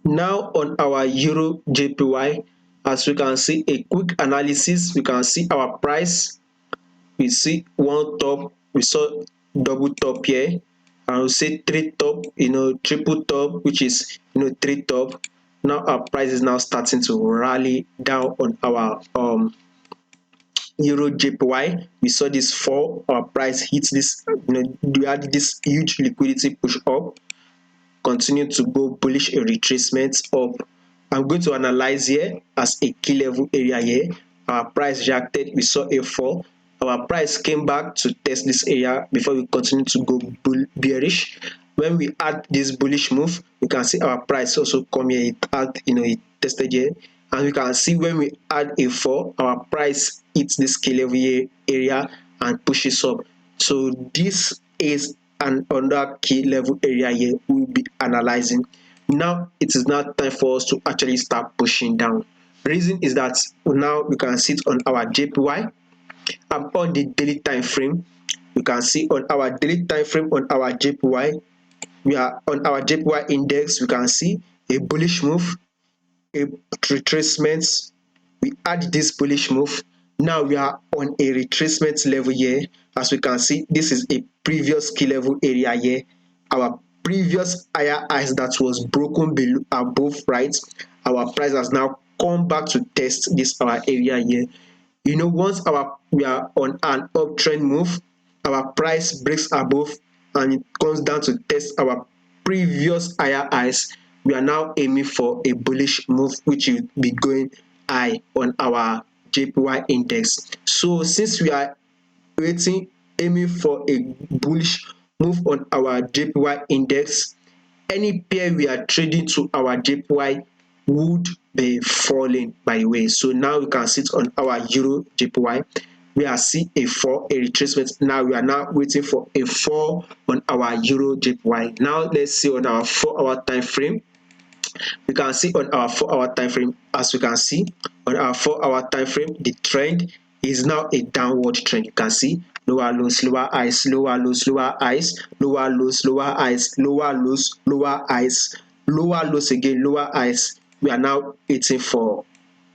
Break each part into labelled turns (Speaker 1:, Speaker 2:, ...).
Speaker 1: Now on our Euro JPY, as we can see a quick analysis, we can see our price. We see one top, we saw double top here, and we see three top, triple top, which is three top. Now our price is now starting to rally down on our Euro JPY. We saw this fall, our price hits this, we had this huge liquidity push up, continue to go bullish, a retracement up. I'm going to analyze here as a key level area here. Our price reacted, we saw a fall. Our price came back to test this area before we continue to go bearish. When we add this bullish move, you can see our price also come here. It tested here, and we can see when we add a fall, our price hits this key level area and pushes up. So this is another key level area here we'll be analyzing. Now it is now time for us to actually start pushing down. Reason is that now we can see it on our JPY. I'm on the daily time frame. You can see on our daily time frame on our JPY, we are on our JPY index. We can see a bullish move, a retracement. We add this bullish move. Now we are on a retracement level here. As we can see, this is a previous key level area here. Our previous higher highs that was broken below above, right? Our price has now come back to test this our area here. Once we are on an uptrend move, our price breaks above and it comes down to test our previous higher highs. We are now aiming for a bullish move, which will be going high on our JPY index. So since we are aiming for a bullish move on our JPY index, any pair we are trading to our JPY would be falling, by the way. So now we can see it on our Euro JPY. We are seeing a fall, a retracement. Now we are now waiting for a fall on our Euro JPY. Now let's see on our 4-hour time frame. We can see on our 4-hour time frame, as we can see on our 4-hour time frame, the trend is now a downward trend. You can see lower lows, lower highs, lower lows, lower highs, lower lows, lower highs, lower lows, lower highs, lower lows again, lower highs. We are now waiting for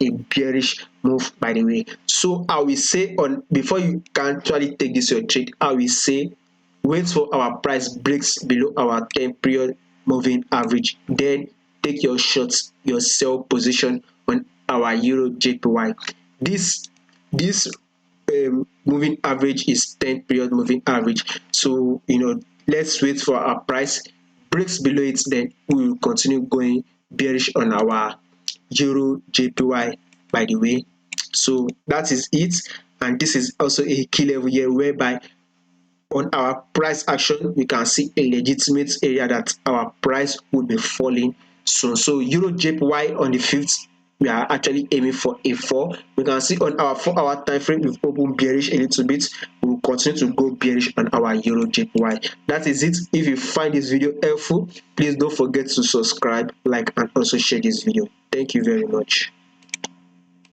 Speaker 1: a bearish move, by the way. So I will say, before you can actually take this your trade, I will say wait for our price breaks below our 10-period moving average, then take your shots, your sell position on our Euro JPY. This moving average is 10-period moving average. So let's wait for our price breaks below it, then we will continue going bearish on our Euro JPY, by the way. So that is it, and this is also a key level here, whereby on our price action we can see a legitimate area that our price will be falling soon. So Euro JPY on the 5th, we are actually aiming for a fall. We can see on our 4-hour time frame we've opened bearish a little bit. We will continue to go bearish on our Euro JPY. That is it. If you find this video helpful, please don't forget to subscribe, like, and also share this video. Thank you very much.